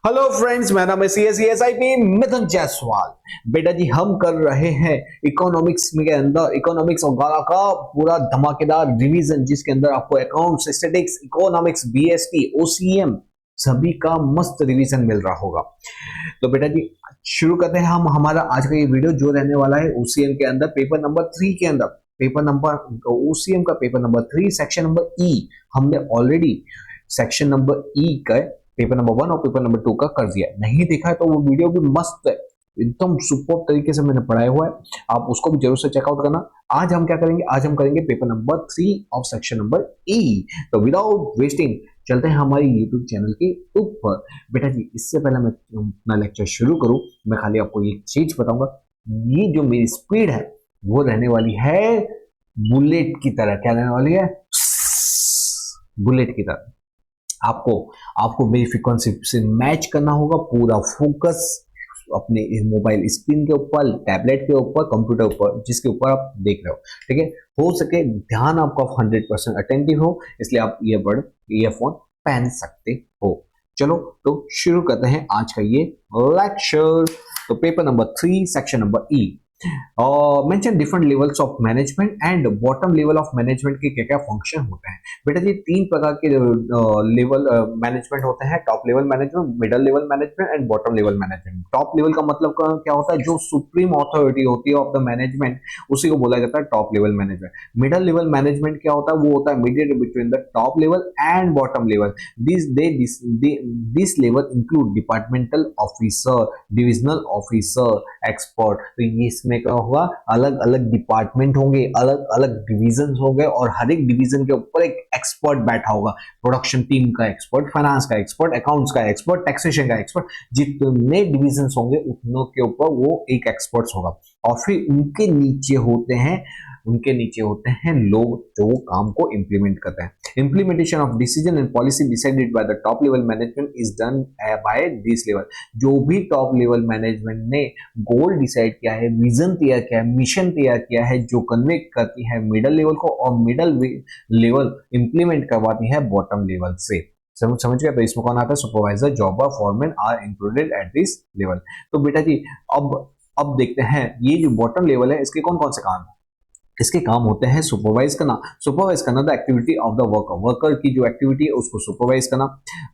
Hello friends, मेरा नाम है CSIP मिथुन जायसवाल। बेटा जी, हम कर रहे हैं इकोनॉमिक्स के अंदर इकोनॉमिक्स वगैरह का पूरा धमाकेदार रिवीजन, जिसके अंदर आपको accounts, statistics, economics, BST, OCM सभी का मस्त रिवीजन मिल रहा होगा। तो बेटा जी, शुरू करते हैं हम हमारा आज का ये वीडियो, जो रहने वाला है OCM के अंदर पेपर नंबर 3 के अंदर। पेपर नंबर OCM का paper number 3 section number E। हमने ऑलरेडी सेक्शन नंबर E का पेपर नंबर 1 और पेपर नंबर 2 का कर दिया। नहीं देखा है तो वो वीडियो भी मस्त है, एकदम सुपर तरीके से मैंने पढ़ाया हुआ है, आप उसको भी जरूर से चेकआउट करना। आज हम क्या करेंगे, आज हम करेंगे paper number 3 of section number E। तो विदाउट वेस्टिंग चलते हैं हमारे यूट्यूब चैनल के ऊपर। बेटा जी, इससे पहले मैं अपना लेक्चर शुरू करूं, मैं खाली आपको एक चीज बताऊंगा। ये जो मेरी स्पीड है वो रहने वाली है बुलेट की तरह। क्या रहने वाली है? बुलेट की तरह। आपको आपको मेरी फ्रीक्वेंसी से मैच करना होगा, पूरा फोकस अपने मोबाइल स्क्रीन के ऊपर, टैबलेट के ऊपर, कंप्यूटर ऊपर, जिसके ऊपर आप देख रहे हो। ठीक है, हो सके ध्यान आपका 100% अटेंटिव हो, इसलिए आप ईयरफोन पहन सकते हो। चलो तो शुरू करते हैं आज का ये लेक्चर। तो paper number 3 section number E। Mention different levels of management and bottom level of management के क्या क्या फंक्शन होते हैं। बेटा जी, 3 प्रकार के लेवल मैनेजमेंट होते हैं: top level management, middle level management and bottom level management. Top level का मतलब क्या होता है? जो सुप्रीम अथॉरिटी होती है ऑफ द मैनेजमेंट, उसी को बोला जाता है top level management. Middle level management क्या होता है? वो होता है mediate between the top level and bottom level. This level include departmental officer, divisional officer, expert. तो ये इसमें क्या होगा, अलग अलग डिपार्टमेंट होंगे, अलग अलग डिवीजन होंगे, और हर एक डिवीजन के ऊपर एक एक्सपर्ट बैठा होगा। प्रोडक्शन टीम का एक्सपर्ट, फाइनेंस का एक्सपर्ट, अकाउंट्स का एक्सपर्ट, टैक्सेशन का एक्सपर्ट। जितने डिवीजन होंगे उतनों के ऊपर वो एक एक्सपर्ट होगा। और फिर उनके नीचे होते हैं लोग जो काम को इंप्लीमेंट करते हैं। Implementation of decision and policy decided by the top level management is done by this level. जो भी टॉप लेवल मैनेजमेंट ने गोल डिसाइड किया है, विजन तैयार किया है, मिशन तैयार किया है, जो कन्वे करती है मिडल लेवल को, और मिडल लेवल इंप्लीमेंट करवाती है बॉटम लेवल से। समझ गया? तो इसमें कौन आता है? Supervisor, jobber, foreman are included at this level. तो बेटा जी, अब देखते हैं ये जो बॉटम लेवल है, इसके कौन कौन से काम है। इसके काम होते हैं सुपरवाइज करना the activity of the worker की जो एक्टिविटी है उसको सुपरवाइज करना।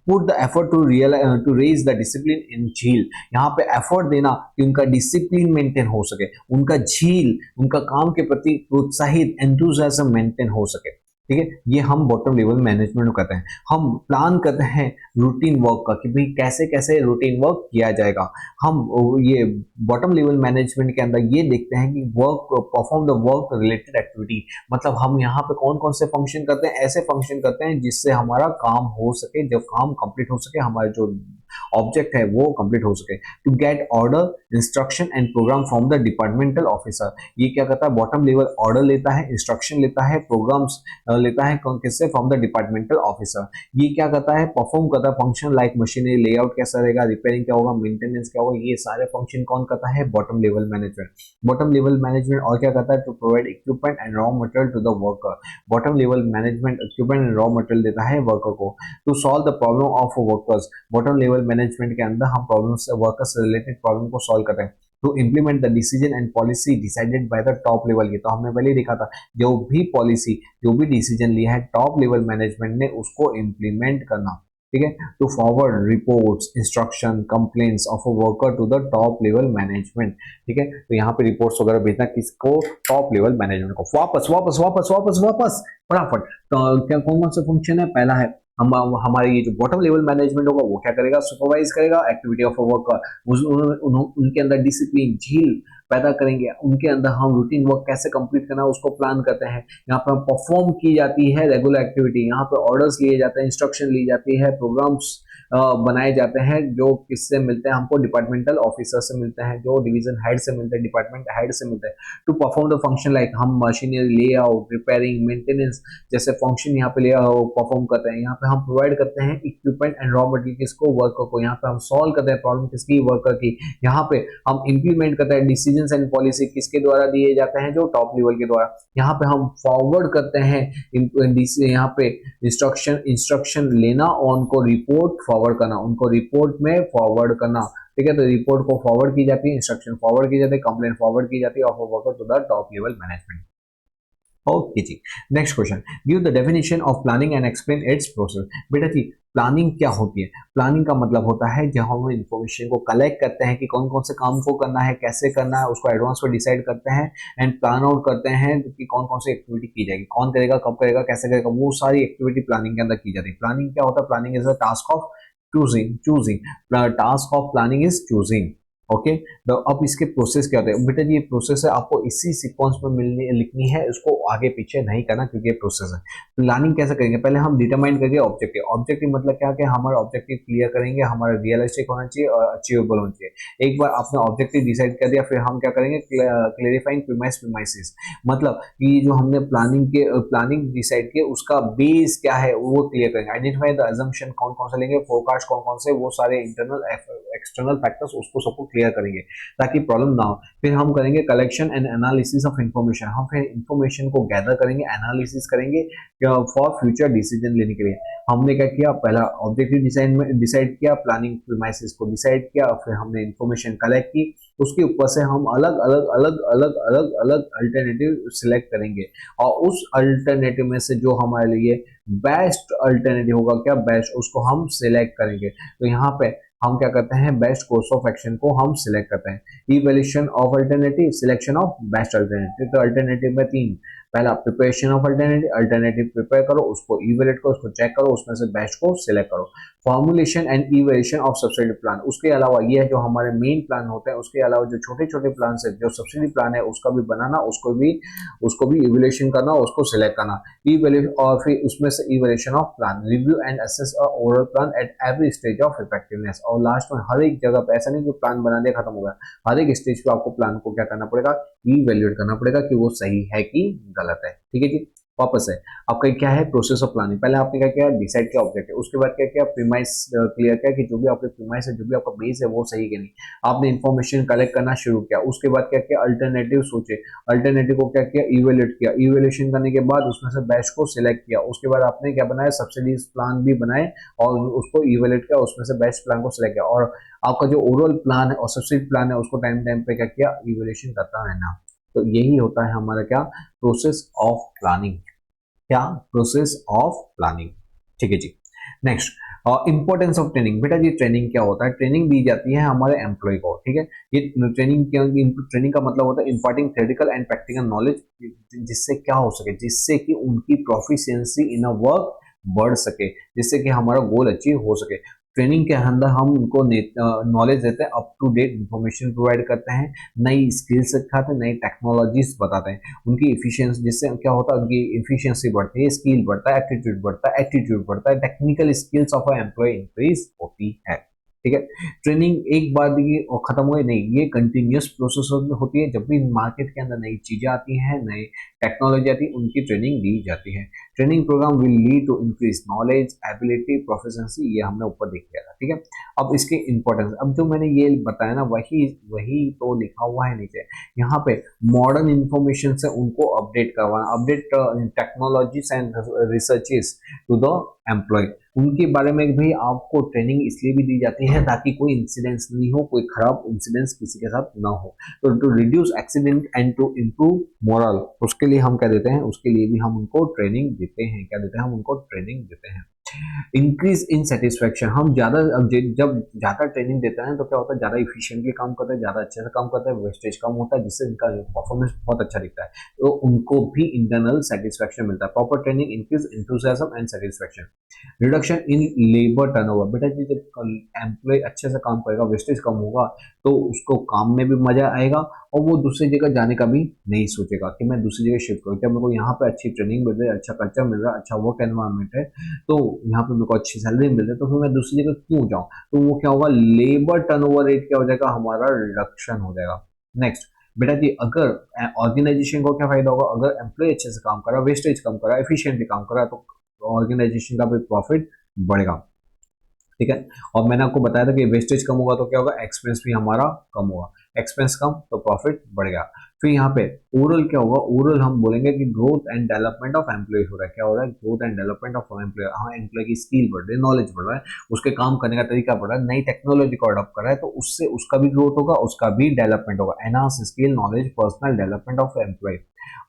Put the effort to raise the discipline in झील। यहाँ पे एफर्ट देना कि उनका डिसिप्लिन मेंटेन हो सके, उनका झील, उनका काम के प्रति प्रोत्साहित एंथुसियाज्म मेंटेन हो सके। ठीक है, ये हम बॉटम लेवल मैनेजमेंट करते हैं। हम प्लान करते हैं रूटीन वर्क का कि भाई कैसे कैसे रूटीन वर्क किया जाएगा। हम ये बॉटम लेवल मैनेजमेंट के अंदर ये देखते हैं कि perform the work related activity, मतलब हम यहाँ पे कौन कौन से फंक्शन करते हैं। ऐसे फंक्शन करते हैं जिससे हमारा काम हो सके, जब काम कंप्लीट हो सके, हमारा जो ऑब्जेक्ट है वो कंप्लीट हो सके। To get order, instruction and program from the departmental officer. ये क्या करता है? बॉटम लेवल ऑर्डर लेता है, इंस्ट्रक्शन लेता है, प्रोग्राम्स लेता है किससे? From the departmental officer. ये क्या करता है? परफॉर्म करता है फंक्शन लाइक मशीनरी लेआउट कैसा रहेगा, रिपेयरिंग क्या होगा, मेंटेनेंस क्या होगा। ये सारे फंक्शन कौन करता है? Bottom level management. Bottom level management और क्या करता है? To provide equipment and raw material to the worker. Bottom level management equipment and raw material देता है वर्कर को। To solve the problem of workers. Bottom level management के अंदर हम प्रॉब्लम्स, वर्कर्स से रिलेटेड प्रॉब्लम को सॉल्व करते हैं। To implement the decision and policy decided by the top level. ये तो हमने पहले ही देखा था, जो भी पॉलिसी, जो भी डिसीजन लिया है टॉप लेवल मैनेजमेंट ने, उसको इम्प्लीमेंट करना। ठीक है, to forward reports, instruction, complaints of a worker to the top level management. ठीक है, तो यहाँ पे रिपोर्ट्स वगैरह भेजना किसको? टॉप लेवल मैनेजमेंट को। वापस वापस वापस वापस वापस फटाफट। तो क्या कौन कौन से फंक्शन है? पहला है हमारे ये जो बॉटम लेवल मैनेजमेंट होगा वो क्या करेगा? सुपरवाइज करेगा एक्टिविटी ऑफ अ वर्कर। उनके अंदर डिसिप्लिन, झील पैदा करेंगे। उनके अंदर हम रूटीन वर्क कैसे कंप्लीट करना है उसको प्लान करते हैं। यहाँ पर परफॉर्म की जाती है रेगुलर एक्टिविटी, यहाँ पर ऑर्डर्स लिए जाते हैं, इंस्ट्रक्शन ली जाती है, प्रोग्राम्स बनाए जाते हैं, जो किससे मिलते हैं हमको? डिपार्टमेंटल ऑफिसर से मिलते हैं, जो डिवीजन हेड से मिलते हैं, डिपार्टमेंट हेड से मिलते हैं। To perform the function like हम मशीनरी लेआउट, रिपेयरिंग, मेंटेनेंस जैसे फंक्शन यहाँ पे परफॉर्म करते हैं। यहाँ पे हम प्रोवाइड करते हैं इक्विपमेंट एंड रॉ मटेरियल किसको? वर्कर को। यहाँ पे हम सॉल्व करते हैं प्रॉब्लम किसकी? वर्कर की। यहाँ पे हम इंप्लीमेंट करते हैं डिसीजंस एंड पॉलिसी किसके द्वारा दिए जाते हैं? जो टॉप लेवल के द्वारा। यहाँ पे हम फॉरवर्ड करते हैं यहाँ पे इंस्ट्रक्शन लेना और उनको रिपोर्ट फॉरवर्ड फॉरवर्ड करना, उनको रिपोर्ट में फॉरवर्ड करना, ठीक है। तो रिपोर्ट को फॉरवर्ड की जाती है, इंस्ट्रक्शन फॉरवर्ड की जाती है, कंप्लेंट फॉरवर्ड की जाती है of a worker to the top level management. Okay जी, next question, give the definition of planning and explain its process. बेटा जी, प्लानिंग क्या होती है? प्लानिंग का मतलब होता है जब हम इंफॉर्मेशन को कलेक्ट करते हैं कि कौन कौन से काम को करना है, कैसे करना है, उसको एडवांस में डिसाइड करते हैं एंड प्लान आउट करते हैं कि कौन कौन सी एक्टिविटी की जाएगी, कौन करेगा, कब करेगा, कैसे करेगा, वो सारी एक्टिविटी प्लानिंग के अंदर की जाती है। प्लानिंग क्या होता है? Planning is a task of choosing task of planning is choosing. Okay, तो अब इसके प्रोसेस क्या होते हैं? बेटा जी, ये प्रोसेस है, आपको इसी सीक्वेंस में मिलनी लिखनी है, इसको आगे पीछे नहीं करना क्योंकि ये प्रोसेस है। प्लानिंग कैसे करेंगे? पहले हम डिटरमाइन करेंगे ऑब्जेक्टिव। ऑब्जेक्टिव मतलब क्या कि हमारा ऑब्जेक्टिव क्लियर करेंगे, हमारा रियलिस्टिक होना चाहिए और अचीवेबल होना चाहिए। एक बार आपने ऑब्जेक्टिव डिसाइड कर दिया, फिर हम क्या करेंगे? क्लेरिफाइंग प्रीमाइसिस, मतलब कि जो हमने प्लानिंग डिसाइड किया उसका बेस क्या है वो क्लियर करेंगे। आइडेंटिफाई द अजम्पशन, कौन कौन से लेंगे, फोरकास्ट कौन कौन से, वो सारे इंटरनल एक्सटर्नल फैक्टर्स उसको सबको क्लियर करेंगे ताकि प्रॉब्लम ना हो। फिर हम करेंगे collection and analysis of information. हम फिर इंफॉर्मेशन को गैदर करेंगे, एनालिसिस करेंगे फॉर फ्यूचर डिसीजन लेने के लिए। हमने क्या किया? पहला ऑब्जेक्टिव डिसाइड किया, प्लानिंग प्रीमाइसिस को डिसाइड किया, फिर हमने इंफॉर्मेशन कलेक्ट की, उसके ऊपर से हम अलग अलग अलग अलग अलग अलग अल्टरनेटिव सिलेक्ट करेंगे और उस अल्टरनेटिव में से जो हमारे लिए बेस्ट अल्टरनेटिव होगा, क्या बेस्ट, उसको हम सिलेक्ट करेंगे। तो यहाँ पे हम क्या करते हैं? बेस्ट कोर्स ऑफ एक्शन को हम सिलेक्ट करते हैं। Evaluation of alternative, selection of best alternative. तो अल्टरनेटिव में तीन, पहला preparation of alternative, alternative prepare करो, उसको इवैल्यूएट करो, उसको चेक करो, उसमें से बेस्ट को सिलेक्ट करो। Formulation and evaluation of subsidy plan, उसके अलावा ये है जो हमारे मेन प्लान होते हैं, उसके अलावा जो छोटे छोटे प्लान है, जो सब्सिडी प्लान है उसका भी बनाना, उसको भी इवैल्यूएशन करना, उसको सिलेक्ट करना। इवैल्यूएशन और फिर उसमें से evaluation of plan, review and assess a overall plan at every stage of effectiveness. और लास्ट में हर एक जगह पे, ऐसा नहीं कि प्लान बना दिया खत्म हो गया, हर एक स्टेज पे आपको प्लान को क्या करना पड़ेगा? इवैल्यूएट करना पड़ेगा कि वो सही है कि गलत है। ठीक है जी, वापस है आपका क्या है? Process of planning. पहले आपने क्या किया? डिसाइड किया ऑब्जेक्टिव, उसके बाद क्या किया? प्रीमाइस क्लियर किया कि जो भी आपके प्रीमाइस है, जो भी आपका बेस है वो सही कि नहीं। आपने इंफॉर्मेशन कलेक्ट करना शुरू किया, उसके बाद क्या किया? अल्टरनेटिव सोचे, अल्टरनेटिव को क्या किया? इवेल्यूएट किया, इवेल्यूएशन करने के बाद उसमें से बेस्ट को सिलेक्ट किया, उसके बाद आपने क्या बनाया? सब्सिडीज प्लान भी बनाए और उसको इवेल्यूएट किया, उसमें से बेस्ट प्लान को सिलेक्ट किया और आपका जो ओवरऑल प्लान है और सब्सिडी प्लान है उसको टाइम टाइम पे क्या किया? इवेल्यूएशन करता रहना। तो यही होता है हमारा क्या? Process of planning. क्या? Process of planning. ठीक है जी, नेक्स्ट, इंपॉर्टेंस ऑफ ट्रेनिंग। बेटा जी, ट्रेनिंग क्या होता है? ट्रेनिंग दी जाती है हमारे एम्प्लॉय को, ठीक है। ये ट्रेनिंग का मतलब होता है imparting theoretical and practical knowledge, जिससे क्या हो सके? जिससे कि उनकी प्रोफिशिएंसी इन अ वर्क बढ़ सके, जिससे कि हमारा गोल अचीव हो सके। ट्रेनिंग के अंदर हम उनको नॉलेज देते हैं, up to date information provide करते हैं, नई स्किल्स सिखाते हैं, नई टेक्नोलॉजीज बताते हैं, उनकी इफिशियंसी, जिससे क्या होता है? उनकी इफिशियंसी बढ़ती है, स्किल बढ़ता है, एटीट्यूड बढ़ता है, technical skills of employ increase होती है। ठीक है, ट्रेनिंग एक बार ये और खत्म हुए नहीं, ये कंटिन्यूस प्रोसेस होती है। जब भी मार्केट के अंदर नई चीजें आती हैं, नई टेक्नोलॉजी आती है, उनकी ट्रेनिंग दी जाती है। Training program will lead to increase knowledge, ability, proficiency, ये हमने ऊपर देख लिया था। ठीक है, अब इसके इंपॉर्टेंस, अब जो मैंने ये बताया ना, वही वही तो लिखा हुआ है नीचे। यहाँ पे मॉडर्न इंफॉर्मेशन से उनको अपडेट करवाना, update technologies and researches to the employ. उनके बारे में भी आपको ट्रेनिंग इसलिए भी दी जाती है ताकि कोई इंसिडेंट्स नहीं हो, कोई खराब इंसिडेंट्स किसी के साथ ना हो। तो to reduce accident and to improve morale, उसके लिए हम क्या देते हैं? उसके लिए भी हम उनको ट्रेनिंग देते हैं। क्या देते हैं? हम उनको ट्रेनिंग देते हैं। इंक्रीज इन सेटिस्फेक्शन, हम ज्यादा, अब जब ज्यादा ट्रेनिंग देते हैं तो क्या होता है? ज्यादा इफिशिएंटली काम करते हैं, ज्यादा अच्छे से काम करते हैं, वेस्टेज कम होता है, जिससे इनका परफॉर्मेंस बहुत अच्छा दिखता है। तो उनको भी इंटरनल सेटिस्फेक्शन मिलता है। Proper training increase enthusiasm and satisfaction. Reduction in labour turnover, बेटा जी जब एम्प्लॉय अच्छे से काम करेगा, वेस्टेज कम होगा, तो उसको काम में भी मजा आएगा और वो दूसरी जगह जाने का भी नहीं सोचेगा कि मैं दूसरी जगह शिफ्ट करूँ। जब मेरे को यहाँ पे अच्छी ट्रेनिंग मिल रही है, अच्छा कल्चर मिल रहा है, अच्छा वर्क एनवायरनमेंट है, तो यहाँ पे मेरे को अच्छी सैलरी मिल रही है, तो फिर मैं दूसरी जगह क्यों जाऊँ? तो वो क्या होगा? लेबर टर्नओवर रेट क्या हो जाएगा? हमारा रिडक्शन हो जाएगा। नेक्स्ट, बेटा जी अगर ऑर्गेनाइजेशन को क्या फायदा होगा? अगर एम्प्लॉय अच्छे से काम करा, वेस्टेज कम करा, एफिशिएंटली काम करा, तो ऑर्गेनाइजेशन का भी प्रॉफिट बढ़ेगा। ठीक है, और मैंने आपको बताया था कि वेस्टेज कम होगा तो क्या होगा? एक्सपेंस भी हमारा कम होगा। एक्सपेंस कम तो प्रॉफिट बढ़ेगा। फिर यहाँ पे ओवरऑल क्या होगा, ओवरऑल हम बोलेंगे कि growth and development of employ हो रहा है। क्या हो रहा है, growth and development of employ. हाँ, एम्प्लॉय की स्किल बढ़ रही है, नॉलेज बढ़ रहा है, उसके काम करने का तरीका बढ़ रहा है, नई टेक्नोलॉजी को अडॉप्ट कर रहा है, तो उससे उसका भी ग्रोथ होगा, उसका भी डेवलपमेंट होगा। Enhance skill, knowledge, personal development of employ.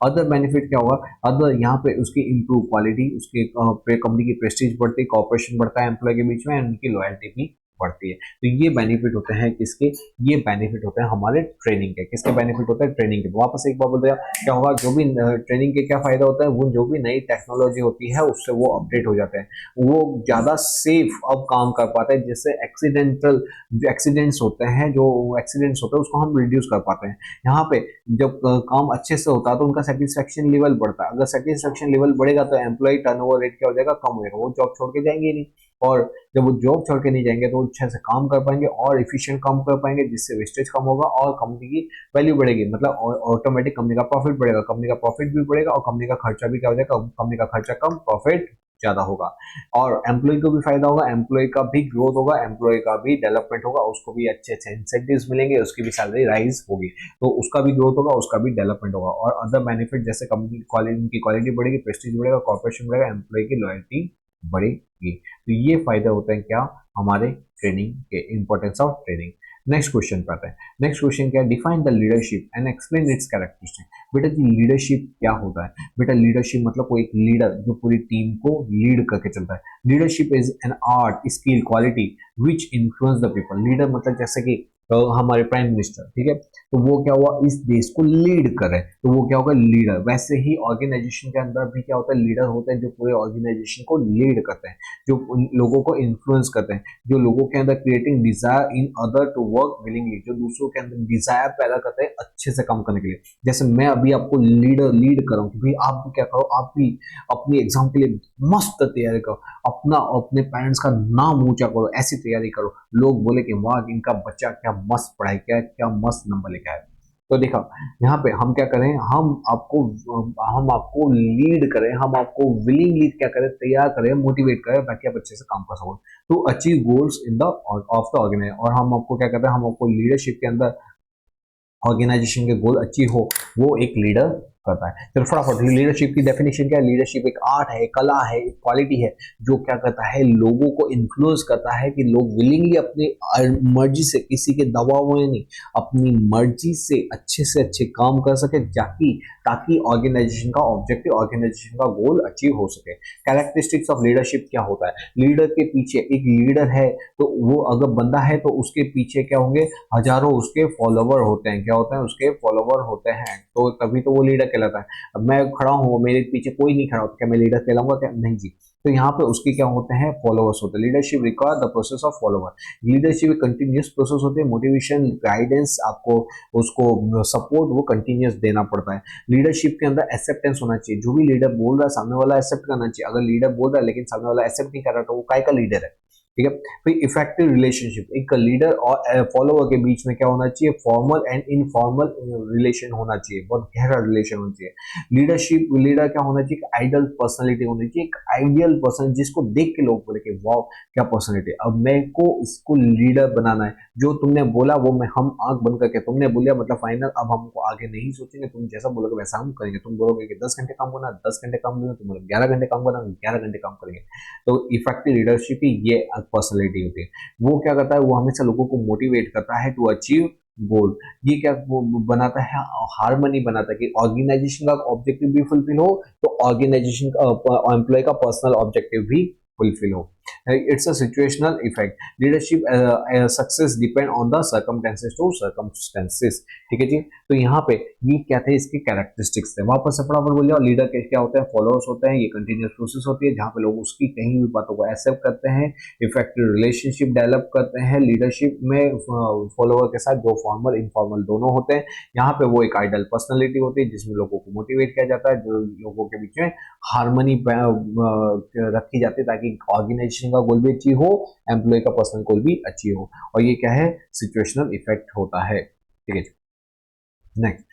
Other benefit क्या होगा, अदर यहाँ पे उसकी इंप्रूव क्वालिटी, उसकी कंपनी की प्रेस्टीज बढ़ती है, कॉपरेशन बढ़ता है एम्प्लॉय के बीच में, एंड उनकी लॉयल्टी भी बढ़ती है। तो ये बेनिफिट होते हैं किसके, ये बेनिफिट होते हैं हमारे ट्रेनिंग के। किसके बेनिफिट होते हैं, ट्रेनिंग के। वापस एक बार बोल दिया, क्या होगा, जो भी ट्रेनिंग के क्या फायदा होता है, वो जो भी नई टेक्नोलॉजी होती है उससे वो अपडेट हो जाते हैं, वो ज्यादा सेफ अब काम कर पाते हैं, जिससे एक्सीडेंटल जो एक्सीडेंट्स होते हैं, जो एक्सीडेंट्स होते हैं उसको हम रिड्यूस कर पाते हैं। यहाँ पे जब काम अच्छे से होता है तो उनका सेटिस्फेक्शन लेवल बढ़ता है। अगर सेटिस्फेक्शन लेवल बढ़ेगा तो एम्प्लॉय टर्नओवर रेट क्या हो जाएगा, कम हो जाएगा, वो जॉब छोड़ के जाएंगे नहीं। और जब वो जॉब छोड़ के नहीं जाएंगे तो वो अच्छे से काम कर पाएंगे और इफिशिएंट काम कर पाएंगे, जिससे वेस्टेज कम होगा और कंपनी की वैल्यू बढ़ेगी। मतलब ऑटोमेटिक कंपनी का प्रॉफिट बढ़ेगा, कंपनी का प्रॉफिट भी बढ़ेगा और कंपनी का खर्चा भी क्या हो जाएगा, कंपनी का खर्चा कम, प्रॉफिट ज्यादा होगा। और एम्प्लॉय को भी फायदा होगा, एम्प्लॉय का भी ग्रोथ होगा, एम्प्लॉय का भी डेवलपमेंट होगा, उसको भी अच्छे अच्छे इंसेंटिव्स मिलेंगे, उसकी भी सैलरी राइज होगी, तो उसका भी ग्रोथ होगा, उसका भी डेवलपमेंट होगा। और अदर बेनिफिट जैसे कंपनी की क्वालिटी बढ़ेगी, प्रेस्टीज बढ़ेगा, कॉर्पोरेशन बढ़ेगा, एम्प्लॉय की लॉयल्टी बढ़ेगी। तो ये फायदे होते हैं क्या, हमारे ट्रेनिंग के, importance of training. Next question पे आते हैं। नेक्स्ट क्वेश्चन क्या है, define the leadership and explain it's characteristic. बेटा जी लीडरशिप क्या होता है, बेटा लीडरशिप मतलब कोई एक लीडर जो पूरी टीम को लीड करके चलता है। Leadership is an art, skill, quality which influence the people. Leader मतलब जैसे कि हमारे प्राइम मिनिस्टर, ठीक है, तो वो क्या हुआ, इस देश को लीड करे, तो वो क्या होगा, लीडर। वैसे ही ऑर्गेनाइजेशन के अंदर भी क्या होता है, लीडर होते हैं जो पूरे ऑर्गेनाइजेशन को लीड करते हैं, जो उन लोगों को इन्फ्लुएंस करते हैं, जो लोगों के अंदर creating desire in other to work willingly, जो दूसरों के अंदर डिजायर पैदा करते हैं अच्छे से काम करने के लिए। जैसे मैं अभी आपको लीड कर रहा हूँ कि भाई आप भी क्या करो, आप भी अपनी एग्जाम के लिए मस्त तैयारी करो, अपना अपने पेरेंट्स का नाम ऊंचा करो, ऐसी तैयारी करो, लोग बोले कि वाह इनका बच्चा क्या मस्त पढ़ाई किया है, क्या मस्त नंबर लेके आया। तो देखा यहाँ पे हम क्या करें, हम आपको लीड करें, हम आपको विलिंगली क्या करें, तैयार करें, मोटिवेट करें, ताकि आप अच्छे से काम कर सको to achieve goals in the of the organise. और हम आपको क्या करते हैं, हम आपको लीडरशिप के अंदर ऑर्गेनाइजेशन के गोल अचीव हो, वो एक लीडर करता है। चलो फटाफट, लीडरशिप की डेफिनेशन क्या है, लीडरशिप एक आर्ट है, एक कला है, एक क्वालिटी है, जो क्या करता है, लोगों को इन्फ्लुएंस करता है कि लोग विलिंगली अपनी मर्जी से, किसी के दबाव में नहीं, अपनी मर्जी से अच्छे काम कर सके, ताकि ताकि ऑर्गेनाइजेशन का ऑब्जेक्टिव, ऑर्गेनाइजेशन का गोल अचीव हो सके। कैरेक्टरिस्टिक्स ऑफ लीडरशिप क्या होता है, लीडर के पीछे, एक लीडर है तो वो अगर बंदा है तो उसके पीछे क्या होंगे, हजारों उसके फॉलोवर होते हैं। क्या होते हैं, उसके फॉलोवर होते हैं, तो तभी तो वो लीडर कहलाता है। अब मैं खड़ा हूँ, मेरे पीछे कोई नहीं खड़ा होता, क्या मैं लीडर कहलाऊंगा, क्या नहीं जी। तो यहाँ पे उसके क्या होते हैं, फॉलोवर्स होते हैं। Leadership require the process of follower. Leadership एक कंटिन्यूस प्रोसेस होती है, मोटिवेशन, गाइडेंस, आपको उसको सपोर्ट वो कंटिन्यूस देना पड़ता है। लीडरशिप के अंदर एक्सेप्टेंस होना चाहिए, जो भी लीडर बोल रहा है सामने वाला एक्सेप्ट करना चाहिए। अगर लीडर बोल रहा है लेकिन सामने वाला एक्सेप्ट नहीं कर रहा तो वो काय का लीडर है, ठीक है। फिर इफेक्टिव रिलेशनशिप, एक लीडर और फॉलोअर के बीच में क्या होना चाहिए, फॉर्मल एंड इनफॉर्मल रिलेशन होना चाहिए, बहुत गहरा रिलेशन होना चाहिए। लीडरशिप, लीडर क्या होना चाहिए, आइडियल पर्सनालिटी होनी चाहिए, एक आइडियल पर्सन जिसको देख के लोग बोले कि वाह क्या पर्सनालिटी। अब मेरे को इसको लीडर बनाना है, जो तुमने बोला वो मैं, हम आंख बंद करके तुमने बोलिया मतलब फाइनल, अब हमको आगे नहीं सोचेंगे, तुम जैसा बोलोगे वैसा हम करेंगे। तुम बोलोगे कि 10 घंटे काम करना, 10 घंटे काम करना, तुम बोलोगे 11 घंटे काम करना, 11 घंटे काम करेंगे। तो इफेक्टिव लीडरशिप ही ये पर्सनैलिटी होती है। वो क्या करता है, वो हमेशा लोगों को मोटिवेट करता है टू अचीव गोल। ये क्या वो बनाता है, हार्मनी बनाता है कि ऑर्गेनाइजेशन का ऑब्जेक्टिव भी फुलफिल हो, तो ऑर्गेनाइजेशन का एम्प्लॉय का पर्सनल ऑब्जेक्टिव भी फुलफिल हो। It's a situational effect. Leadership success depend on the circumstances to circumstances, ठीक है जी। तो यहाँ पे ये क्या थे, इसके कैरेक्टरिस्टिक्स थे। वापस से फटाफट बोलिए। और लीडर के क्या होते हैं, फॉलोअर्स होते हैं, ये कंटिन्यूस प्रोसेस होती है जहाँ पे लोग उसकी कहीं भी बातों को एक्सेप्ट करते हैं, इफेक्टिव रिलेशनशिप डेवलप करते हैं। लीडरशिप में फॉलोअर के साथ जो फॉर्मल इनफॉर्मल दोनों होते हैं। यहाँ पे वो एक आइडल पर्सनैलिटी होती है जिसमें लोगों को मोटिवेट किया जाता है, जो लोगों के बीच में हार्मनी रखी जाती है, ताकि ऑर्गेनाइजेशन का गोल भी अचीव हो, एम्प्लॉय का पर्सनल गोल भी अचीव हो। और ये क्या है, सिचुएशनल इफेक्ट होता है, ठीक है। Next,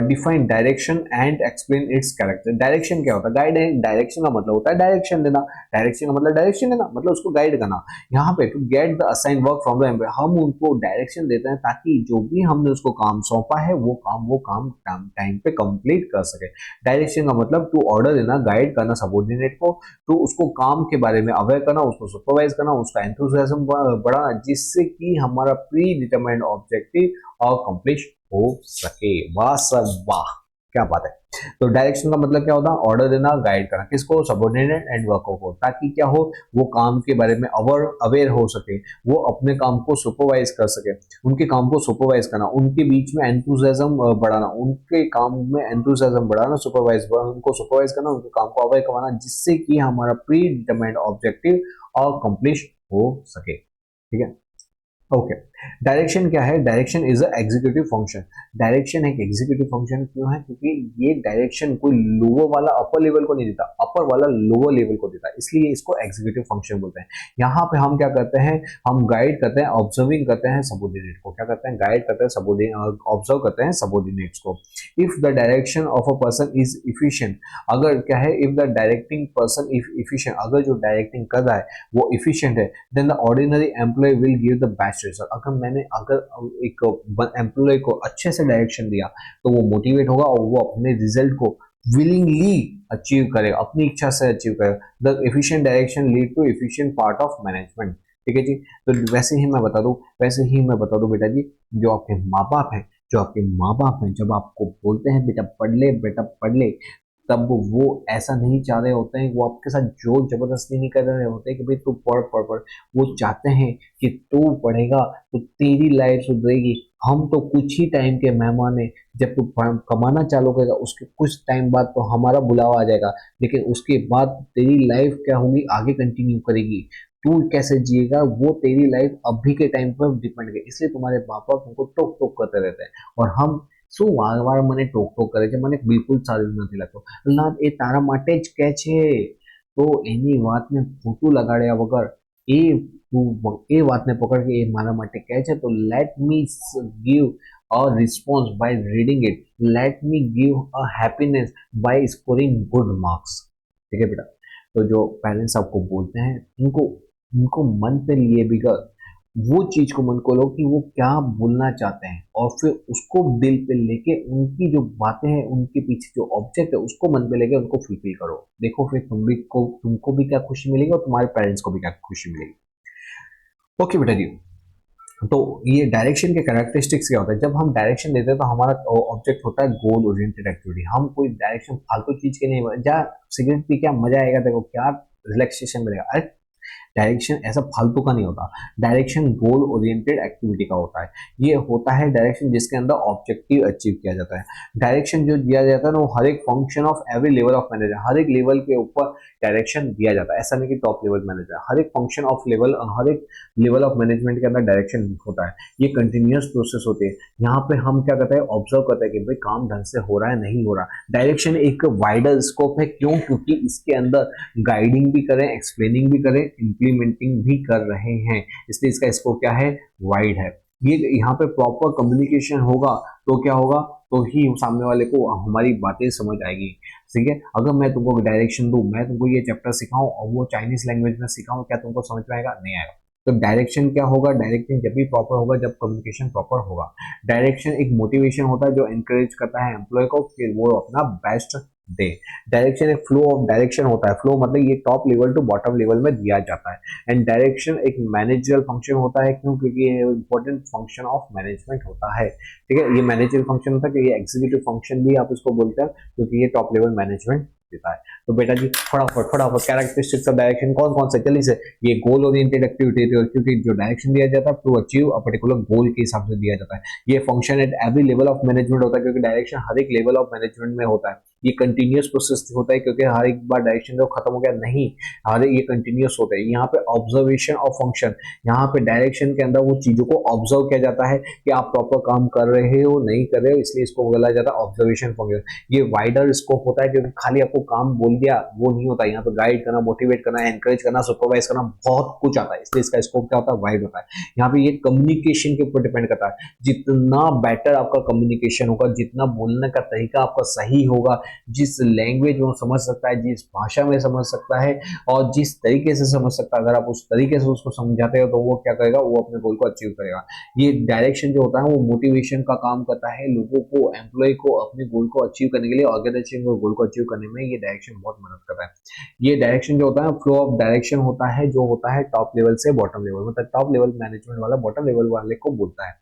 define direction and explain it's character. Direction क्या होता है? गाइड। डायरेक्शन का मतलब होता है डायरेक्शन देना। डायरेक्शन का मतलब डायरेक्शन देना, मतलब उसको गाइड करना। यहाँ पे to get the assign work from the employ, हम उनको डायरेक्शन देते हैं ताकि जो भी हमने उसको काम सौंपा है वो काम टाइम पे कंप्लीट कर सके। डायरेक्शन का मतलब टू ऑर्डर देना, गाइड करना सबॉर्डिनेट को, तो उसको काम के बारे में अवेयर करना, उसको सुपरवाइज करना, उसका एंथुसियाज्म बढ़ाना, जिससे कि हमारा प्री डिटरमाइंड ऑब्जेक्टिव और कंप्लीट हो सके। वाह सर वाह, क्या बात है। तो डायरेक्शन का मतलब क्या होता है? ऑर्डर देना, गाइड करना, किसको? सबऑर्डिनेट एंड वर्कर को, ताकि क्या हो, वो काम के बारे में अवेयर हो सके, वो अपने काम को सुपरवाइज कर सके। उनके काम को सुपरवाइज करना, उनके बीच में एंथुसियाज्म बढ़ाना, उनके काम में एंथुसियाज्म बढ़ाना, उनको सुपरवाइज करना, उनके काम को अवेयर करवाना, जिससे कि हमारा प्री डिटरमाइंड ऑब्जेक्टिव और कंप्लीट हो सके। ठीक है, ओके। डायरेक्शन क्या है? Direction is a executive function. Direction एक एग्जीक्यूटिव फंक्शन क्यों है? क्योंकि ये डायरेक्शन कोई लोअर वाला अपर लेवल को नहीं देता, अपर वाला लोअर लेवल को देता है, इसलिए इसको एग्जीक्यूटिव फंक्शन बोलते हैं। यहाँ पे हम क्या करते हैं? हम गाइड करते हैं, ऑब्जर्विंग करते हैं सबॉर्डिनेट को। क्या करते हैं? गाइड करते हैं सबॉर्डिनेट, ऑब्जर्व करते हैं सबॉर्डिनेट्स को। If the direction of a person is efficient, अगर क्या है, if the directing person if efficient, अगर जो डायरेक्टिंग कर रहा है वो इफिशिएंट है, then the ordinary employ will give the best result. अगर एक एम्प्लॉय को अच्छे से डायरेक्शन दिया तो वो मोटिवेट होगा और वो अपने रिजल्ट को विलिंगली अचीव करेगा, अपनी इच्छा से अचीव करेगा। The efficient direction lead to efficient part of management. ठीक है जी। तो वैसे ही मैं बता दूं बेटा जी, जो आपके माँ बाप हैं, जब आपको बोलते हैं बेटा पढ़ ले, तब वो ऐसा नहीं चाह रहे होते हैं, वो आपके साथ जोर जबरदस्ती नहीं कर रहे होते हैं कि भाई तू पढ़ पढ़ पढ़। वो चाहते हैं कि तू पढ़ेगा तो तेरी लाइफ सुधरेगी। हम तो कुछ ही टाइम के मेहमान हैं, जब तू कमाना चालू करेगा उसके कुछ टाइम बाद तो हमारा बुलावा आ जाएगा, लेकिन उसके बाद तेरी लाइफ क्या होगी, आगे कंटिन्यू करेगी। तू कैसे जिएगा वो तेरी लाइफ अभी के टाइम पर डिपेंड है, इसलिए तुम्हारे पापा तुमको टोक टोक करते रहते हैं। और हम શું વાર મને ટોક ટોક કરે છે, મને બિલકુલ સારું નથી લાગતું. અલ્લાહ એ તારા માટે જ કહે છે. તો એની વાતને ખોટું લગાડ્યા વગર એ એ વાતને પકડ કે એ મારા માટે કહે છે, તો let me give a response by reading it. Let me give a happiness by scoring good marks. ठीक है बेटा। तो जो पेरेंट्स आपको बोलते हैं उनको उनको मन पे लिए बिगड़ वो चीज को मन को लो कि वो क्या बोलना चाहते हैं, और फिर उसको दिल पे लेके उनकी जो बातें हैं, उनके पीछे जो ऑब्जेक्ट है उसको मन पे लेके उनको फुलफिल करो। देखो फिर तुमको भी क्या खुशी मिलेगी और तुम्हारे पेरेंट्स को भी क्या खुशी मिलेगी। ओके बेटा जी। तो ये डायरेक्शन के कैरेक्टरिस्टिक्स क्या होता है? जब हम डायरेक्शन देते हैं तो हमारा ऑब्जेक्ट होता है गोल ओरिएंटेड एक्टिविटी। हम कोई डायरेक्शन फालतू चीज के नहीं, जा सिगरेट पी क्या मजा आएगा, देखो क्या रिलैक्सेशन मिलेगा, अरे डायरेक्शन ऐसा फालतू का नहीं होता। डायरेक्शन गोल ओरिएंटेड एक्टिविटी का होता है। ये होता है डायरेक्शन जिसके अंदर ऑब्जेक्टिव अचीव किया जाता है। डायरेक्शन जो दिया जाता है ना, वो हर एक function of every level of manager, हर एक लेवल के ऊपर डायरेक्शन दिया जाता है। ऐसा नहीं कि टॉप लेवल मैनेजर, हर एक फंक्शन ऑफ लेवल, हर एक लेवल ऑफ मैनेजमेंट के अंदर डायरेक्शन होता है। ये कंटिन्यूअस प्रोसेस होती है। यहाँ पे हम क्या करते हैं, ऑब्जर्व करते हैं कि भाई काम ढंग से हो रहा है नहीं हो रहा। डायरेक्शन एक वाइडर स्कोप है, क्यों? क्योंकि इसके अंदर गाइडिंग भी करें, एक्सप्लेनिंग भी करें, इम्प्लीमेंटिंग भी कर रहे हैं, इसलिए इसका स्कोप क्या है, वाइड है। ये यहाँ पे प्रॉपर कम्युनिकेशन होगा तो क्या होगा, तो ही सामने वाले को हमारी बातें समझ आएगी। ठीक है। अगर मैं तुमको डायरेक्शन दूं, मैं तुमको ये चैप्टर सिखाऊं और वो चाइनीज लैंग्वेज में सिखाऊं, क्या तुमको समझ में आएगा? नहीं आएगा। तो डायरेक्शन क्या होगा, डायरेक्शन जब भी प्रॉपर होगा जब कम्युनिकेशन प्रॉपर होगा। डायरेक्शन एक मोटिवेशन होता है जो एनकरेज करता है एम्प्लॉय को कि वो अपना बेस्ट दे। डायरेक्शन एक फ्लो ऑफ डायरेक्शन होता है। फ्लो मतलब ये top level to bottom level में दिया जाता है। एंड डायरेक्शन एक मैनेजरल फंक्शन होता है, क्यों? क्योंकि ये इंपॉर्टेंट फंक्शन ऑफ मैनेजमेंट होता है। ठीक है। ये मैनेजरल फंक्शन होता है कि ये एग्जीक्यूटिव फंक्शन भी आप इसको बोलते हैं, क्योंकि ये टॉप लेवल मैनेजमेंट देता है। तो बेटा जी फटाफट कैरेक्टरिस्टिक्स ऑफ डायरेक्शन कौन कौन से, जल्दी से। ये गोल ओरिएंटेड एक्टिविटी, जो डायरेक्शन दिया जाता है to achieve a particular goal के हिसाब से दिया जाता है। ये function at every level of management होता है, क्योंकि डायरेक्शन हर एक लेवल ऑफ मैनेजमेंट में होता है। ये कंटिन्यूअस प्रोसेस होता है, क्योंकि हर एक बार डायरेक्शन जो खत्म हो गया नहीं, हर ये कंटिन्यूअस होता है। यहाँ पे ऑब्जर्वेशन ऑफ फंक्शन, यहाँ पे डायरेक्शन के अंदर वो चीजों को ऑब्जर्व किया जाता है कि आप प्रॉपर काम कर रहे हो नहीं कर रहे हो, इसलिए इसको बोला जाता है ऑब्जर्वेशन फंक्शन। ये वाइडर स्कोप होता है, क्योंकि खाली आपको काम बोल दिया वो नहीं होता, यहाँ पे गाइड करना, मोटिवेट करना, एनकरेज करना, सुपरवाइज करना, बहुत कुछ आता है, इसलिए इसका स्कोप क्या होता है, वाइड होता है। यहाँ पे ये कम्युनिकेशन के ऊपर डिपेंड करता है, जितना बेटर आपका कम्युनिकेशन होगा, जितना बोलने का तरीका आपका सही होगा, जिस लैंग्वेज में समझ सकता है, जिस भाषा में समझ सकता है और जिस तरीके से समझ सकता है, अगर आप उस तरीके से उसको समझाते हो तो वो क्या करेगा, वो अपने गोल को अचीव करेगा। ये डायरेक्शन जो होता है वो मोटिवेशन का काम करता है, लोगों को, एम्प्लॉय को अपने गोल को अचीव करने के लिए, ऑर्गेनाइजेशन को गोल को अचीव करने में ये डायरेक्शन बहुत मदद करता है। ये डायरेक्शन जो होता है फ्लो ऑफ डायरेक्शन होता है, जो होता है टॉप लेवल से बॉटम लेवल, मतलब टॉप लेवल मैनेजमेंट वाला बॉटम लेवल वाले को बोलता है।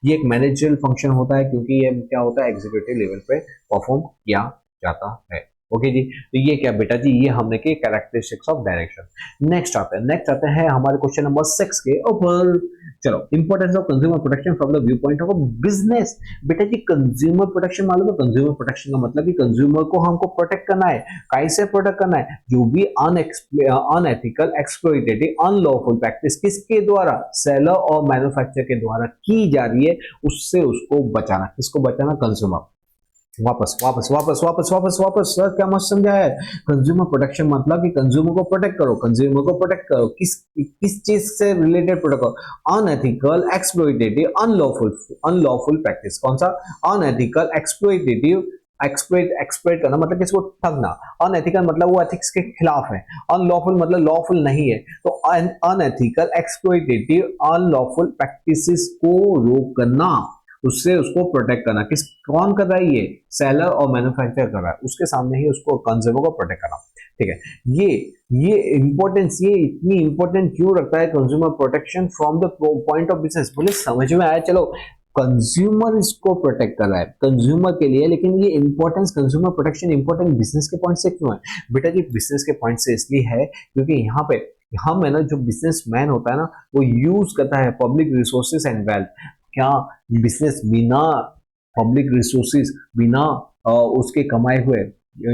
ये एक मैनेजरियल फंक्शन होता है, क्योंकि ये क्या होता है, एग्जीक्यूटिव लेवल पे परफॉर्म किया जाता है। ओके जी, तो ये क्या बेटा जी, ये हमने के कैरेक्टरिस्टिक्स ऑफ डायरेक्शन। नेक्स्ट आते हैं हमारे क्वेश्चन नंबर 6 के ऊपर। चलो, importance of consumer protection from the view point of business. बेटा जी, कंज्यूमर प्रोटेक्शन मालूम है, कंज्यूमर प्रोटेक्शन का मतलब कि कंज्यूमर को हमको प्रोटेक्ट करना है। कैसे प्रोटेक्ट करना है, जो भी अनएथिकल, एक्सप्लॉइटेटिव, अनलॉफुल प्रैक्टिस किसके द्वारा, सेलर और मैन्युफैक्चरर के द्वारा की जा रही है, उससे उसको बचाना। किसको बचाना, कंज्यूमर। वापस वापस वापस वापस वापस वापस सर क्या मस्त समझाया है। कंज्यूमर प्रोटेक्शन मतलब कि कंज्यूमर को प्रोटेक्ट करो, कंज्यूमर को प्रोटेक्ट करो, किस चीज से रिलेटेड प्रोटेक्ट करो, अनएथिकल, एक्सप्लॉइटेटिव, अनलॉफुल प्रैक्टिस। कौन सा, अनएथिकल, एक्सप्लॉइटेटिव, एक्सप्लॉइट करना मतलब किसको, ठगना। अनएथिकल मतलब वो एथिक्स के खिलाफ है, अनलॉफुल मतलब लॉफुल नहीं है। तो अनएथिकल, एक्सप्लॉइटेटिव, अनलॉफुल प्रैक्टिसेस को रोकना, उससे उसको प्रोटेक्ट करना। कौन कर रहा है, ये सेलर और मैन्युफैक्चरर कर रहा है, उसके सामने ही उसको, कंज्यूमर को प्रोटेक्ट करना। ठीक है, ये इंपॉर्टेंस, ये इतनी इंपॉर्टेंट क्यों रखता है consumer protection from the point of business, बोले समझ में आया। चलो, कंज्यूमर इसको प्रोटेक्ट कर रहा है कंज्यूमर के लिए, लेकिन ये importance, consumer protection important business के पॉइंट से क्यों है बेटा जी, बिजनेस के पॉइंट से इसलिए है क्योंकि यहाँ पे हम है ना, जो बिजनेसमैन होता है ना, वो यूज करता है पब्लिक रिसोर्सेज एंड वेल्थ। क्या बिजनेस बिना पब्लिक रिसोर्सेज, बिना उसके कमाए हुए,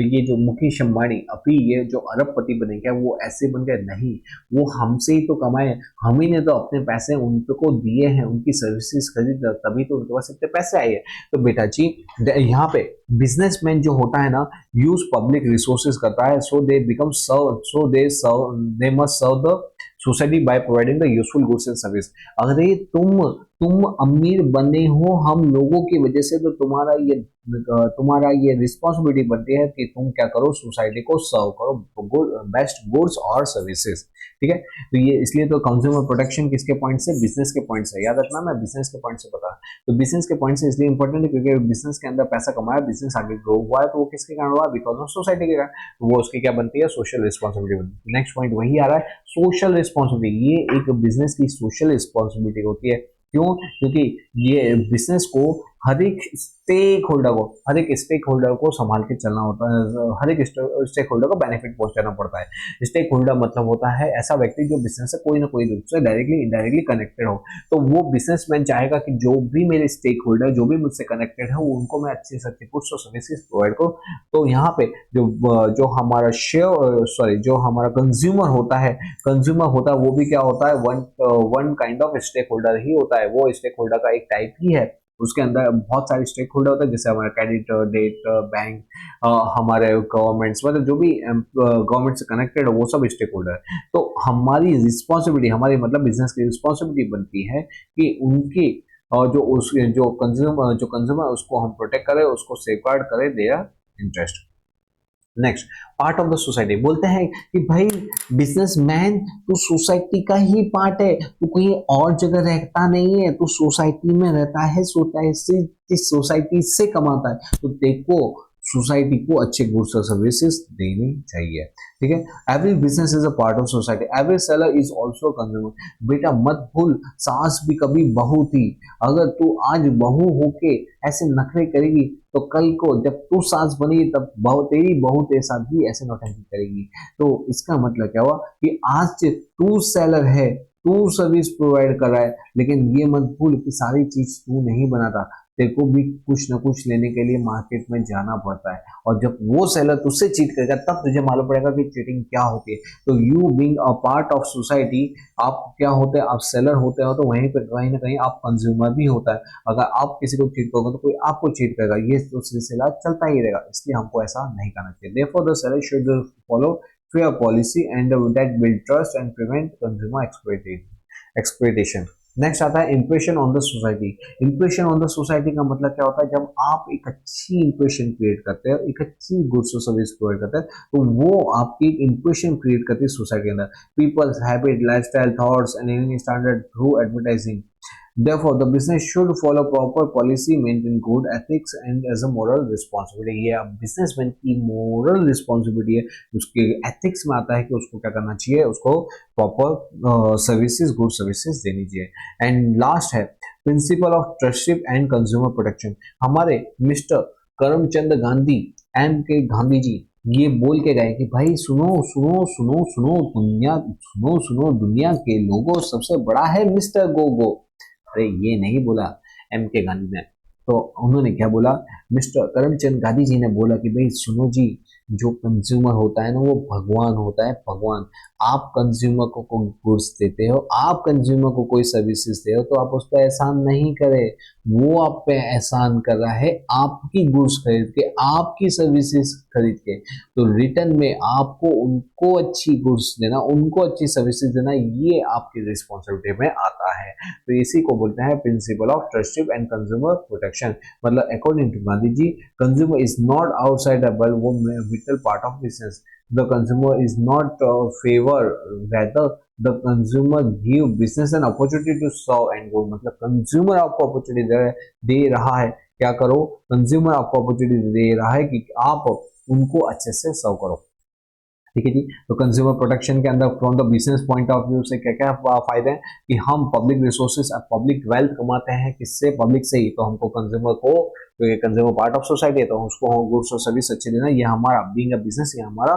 ये जो मुकेश अंबानी अभी ये जो अरबपति बने, क्या वो ऐसे बन गए, नहीं, वो हमसे ही तो कमाए, हम ही ने तो अपने पैसे उनको दिए हैं, उनकी सर्विसेज खरीद, तभी तो उनके पास इतने पैसे आए हैं। तो बेटा जी, यहाँ पे बिजनेसमैन जो होता है ना, यूज पब्लिक रिसोर्सेज करता है, so they become serve, so they must serve the society by providing the useful goods and service. अगर ये तुम अमीर बने हो हम लोगों की वजह से, तो तुम्हारा ये रिस्पॉन्सिबिलिटी बनती है कि तुम क्या करो, सोसाइटी को सर्व करो बेस्ट गुड्स और सर्विसेज। ठीक है, तो ये इसलिए तो कंज्यूमर प्रोटेक्शन किसके पॉइंट से, बिजनेस के पॉइंट से। याद रखना, मैं बिजनेस के पॉइंट से बता, तो बिजनेस के पॉइंट से इसलिए इंपॉर्टेंट है क्योंकि बिजनेस के अंदर पैसा कमाया, बिजनेस आगे ग्रो हुआ है, तो वो किसके कारण हुआ, बिकॉज ऑफ सोसाइटी के कारण, तो वो उसकी क्या बनती है, सोशल रिस्पॉन्सिबिलिटी बनती है। नेक्स्ट पॉइंट वही आ रहा है, सोशल रिस्पॉन्सिबिलिटी। ये एक बिजनेस की सोशल रिस्पॉन्सिबिलिटी होती है। क्यों, क्योंकि ये बिजनेस को हर एक स्टेक होल्डर को संभाल के चलना होता है, हर एक स्टेक होल्डर को बेनिफिट पहुंचाना पड़ता है। स्टेक होल्डर मतलब होता है ऐसा व्यक्ति जो बिजनेस से कोई ना कोई रूप से डायरेक्टली इनडायरेक्टली कनेक्टेड हो। तो वो बिजनेसमैन चाहेगा कि जो भी मेरे स्टेक होल्डर, जो भी मुझसे कनेक्टेड है, उनको मैं अच्छी से अच्छी गुड्स और सर्विसेज प्रोवाइड करूँ। तो यहाँ पे जो हमारा जो हमारा कंज्यूमर होता है वो भी क्या होता है, one kind of stakeholder ही होता है। वो स्टेक होल्डर का एक टाइप ही है, उसके अंदर बहुत सारे स्टेक होल्डर होते हैं, जैसे हमारा क्रेडिटर, डेट, बैंक, हमारे गवर्नमेंट्स, मतलब जो भी गवर्नमेंट से कनेक्टेड है वो सब स्टेक होल्डर है। तो हमारी रिस्पॉन्सिबिलिटी, हमारी मतलब बिजनेस की रिस्पॉन्सिबिलिटी बनती है कि उनकी जो कंज्यूमर उसको हम प्रोटेक्ट करें, उसको सेफगार्ड करें their interest. Next, part of the society. बोलते हैं कि भाई बिजनेसमैन तू सोसाइटी का ही पार्ट है, तू कहीं और जगह रहता नहीं है, तू सोसाइटी में रहता है, सोसाइटी से कमाता है, तो देखो सोसाइटी को अच्छे गुड्स और सर्विसेज देनी चाहिए। ठीक है, every business is a part of society, every seller is also consumer. बेटा मत भूल, सास भी कभी बहू थी। अगर तू आज बहू होके ऐसे नखरे करेगी, तो कल को जब तू सास बनेगी तब तेरी बहू तेरे साथ भी ऐसे नौटंकी करेगी। तो इसका मतलब क्या हुआ कि आज तू सेलर है, तू सर्विस प्रोवाइड कर रहा है, लेकिन ये मत भूल कि सारी चीज तू नहीं बनाता, तेरे को भी कुछ ना कुछ लेने के लिए मार्केट में जाना पड़ता है, और जब वो सेलर तुझसे चीट करेगा तब तुझे मालूम पड़ेगा कि चीटिंग क्या होती है। तो you being a part of society, आप क्या होते हैं, आप सेलर होते हो, तो वहीं पर कहीं ना कहीं आप कंज्यूमर भी होता है। अगर आप किसी को चीट करोगे तो कोई आपको चीट करेगा, ये तो सिलसिला चलता ही रहेगा, इसलिए हमको ऐसा नहीं करना चाहिए। Therefore the seller should follow fair policy and that build trust and prevent consumer exploitation। Next आता है impression on the society. Impression on the society का मतलब क्या होता है, जब आप एक अच्छी इंप्रेशन क्रिएट करते हैं, एक अच्छी गुड्स और सर्विस प्रोवाइड करते हैं, तो वो आपकी इंप्रेशन क्रिएट करती है सोसाइटी के अंदर। People's habit, lifestyle, thoughts and living standard through advertising. Therefore, the business should follow proper policy, maintain good ethics, and as a moral responsibility। ये अब बिजनेसमैन की moral responsibility है, उसके ethics में आता है कि उसको क्या करना चाहिए, उसको proper services, good services देनी चाहिए। And last है principle of trustship and consumer protection। हमारे मिस्टर करमचंद गांधी एम के गांधी जी ये बोल के गए कि भाई सुनो सुनो सुनो सुनो दुनिया, सुनो सुनो दुनिया के लोगों, सबसे बड़ा है मिस्टर गोगो। अरे ये नहीं बोला एम के गांधी ने, तो उन्होंने क्या बोला, मिस्टर करमचंद गांधी जी ने बोला कि भाई सुनो जी, जो कंज्यूमर होता है ना वो भगवान होता है, भगवान। आप कंज्यूमर को कोई गुड्स देते हो, आप कंज्यूमर को कोई सर्विसेज दे हो, तो आप उस पर एहसान नहीं करे, वो आप पे एहसान कर रहा है आपकी गुड्स खरीद के, आपकी सर्विसेज खरीद के। तो रिटर्न में आपको उनको अच्छी गुड्स देना, उनको अच्छी सर्विसेज देना, ये आपकी रिस्पॉन्सिबिलिटी में आता है। तो इसी को बोलते हैं principle of trusteeship and consumer protection. मतलब according to Gandhi ji, consumer is not outsider, वो vital part of business। The consumer is not favor, rather the consumer give business an opportunity to serve and go। मतलब consumer आपको opportunity दे रहा है, क्या करो, consumer आपको opportunity दे रहा है कि आप उनको अच्छे से सर्व करो। ठीक है जी। तो कंज्यूमर प्रोटेक्शन के अंदर from the business point of view से क्या क्या फायदे हैं कि हम पब्लिक रिसोर्सेज, पब्लिक वेल्थ कमाते हैं, किससे, पब्लिक से ही। तो हमको कंज्यूमर को, तो ये कंज्यूमर पार्ट ऑफ सोसाइटी है, तो उसको गुड्स और सर्विस अच्छे देना, ये हमारा बीइंग अ बिजनेस, ये हमारा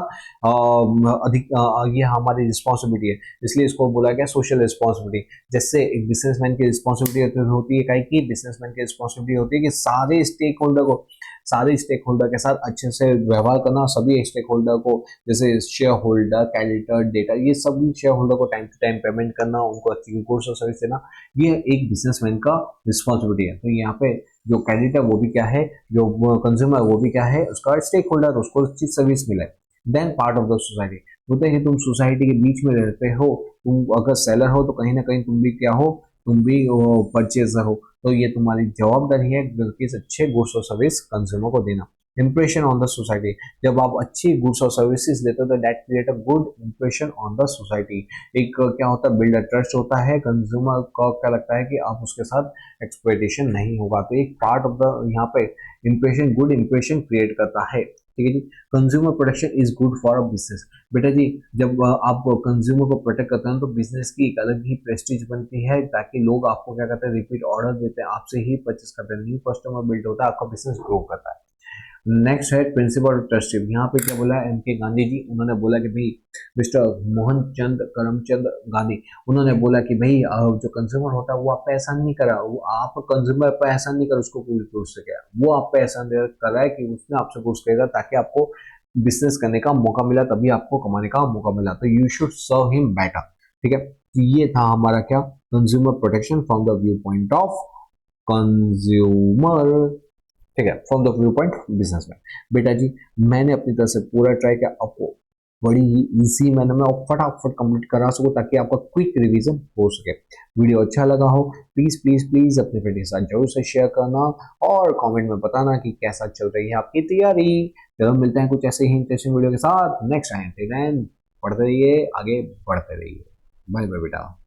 अधिक ये हमारी रिस्पॉन्सिबिलिटी है, इसलिए इसको बोला गया सोशल रिस्पॉन्सिबिलिटी। जैसे एक बिजनेसमैन की रिस्पॉन्सिबिलिटी होती है, काहे की बिजनेसमैन की रिस्पॉन्सिबिलिटी होती है कि सारे स्टेक होल्डर को, सारे स्टेक होल्डर के साथ अच्छे से व्यवहार करना, सभी स्टेक होल्डर को, जैसे शेयर होल्डर, कैडिटर, डेटा, ये सभी शेयर होल्डर को टाइम टू टाइम पेमेंट करना, उनको अच्छी गुड्स और सर्विस देना, ये एक बिजनेसमैन का रिस्पॉन्सिबिलिटी है। तो यहाँ पे जो कैडिटर वो भी क्या है, जो कंज्यूमर वो भी क्या है, उसका स्टेक होल्डर, उसको अच्छी सर्विस मिले। Then part of the society होता है कि तुम सोसाइटी के बीच में रहते हो, तुम अगर सेलर हो तो कहीं ना कहीं तुम भी क्या हो, तुम भी परचेजर हो, तो ये तुम्हारी जवाबदारी है बल्कि अच्छे गुड्स और सर्विस कंज्यूमर को देना। इंप्रेशन ऑन द सोसाइटी, जब आप अच्छी गुड्स और सर्विसेज देते हो तो that create a good impression on the society. एक क्या होता है, बिल्ड अ ट्रस्ट होता है, कंज्यूमर को क्या लगता है कि आप उसके साथ एक्सप्लॉइटेशन नहीं होगा। तो एक पार्ट ऑफ द यहाँ पे इंप्रेशन, गुड इंप्रेशन क्रिएट करता है। ठीक है जी। Consumer protection is good for a business. बेटा जी, जब आप कंज्यूमर को प्रोटेक्ट करते हैं तो बिजनेस की एक अलग ही प्रेस्टीज बनती है, ताकि लोग आपको क्या करते हैं, रिपीट ऑर्डर देते हैं, आपसे ही परचेस करते हैं, न्यू कस्टमर बिल्ड होता है, आपका बिजनेस ग्रो करता है। नेक्स्ट है प्रिंसिपल ऑफ ट्रस्टशिप। यहाँ पे क्या बोला एम के गांधी जी, उन्होंने बोला कि भाई मिस्टर मोहन चंद करमचंद गांधी, उन्होंने बोला कि भाई जो कंज्यूमर होता है वो आप पे एहसान नहीं करा, वो आप कंज्यूमर पे एहसान नहीं कर, उसको कोई गुड्स से क्या, वो आप पे एहसान कर रहा है कि उसने आपसे गुड्स करेगा ताकि आपको बिजनेस करने का मौका मिला, तभी आपको कमाने का मौका मिला, तो you should serve him better. ठीक है, तो ये था हमारा क्या, consumer protection from the view point of consumer. ठीक है, from the view point businessman. बेटा जी, मैंने अपनी तरफ से पूरा ट्राई किया आपको बड़ी ही इजी मैनर में और फटाफट कंप्लीट करा सकूं, ताकि आपका क्विक रिवीजन हो सके। वीडियो अच्छा लगा हो प्लीज प्लीज प्लीज अपने फ्रेंड के साथ जरूर से शेयर करना, और कमेंट में बताना कि कैसा चल रही है आपकी तैयारी। चलो मिलते हैं कुछ ऐसे ही इंटरेस्टिंग वीडियो के साथ नेक्स्ट टाइम। पढ़ते रहिए, आगे बढ़ते रहिए। बाय बाय बेटा।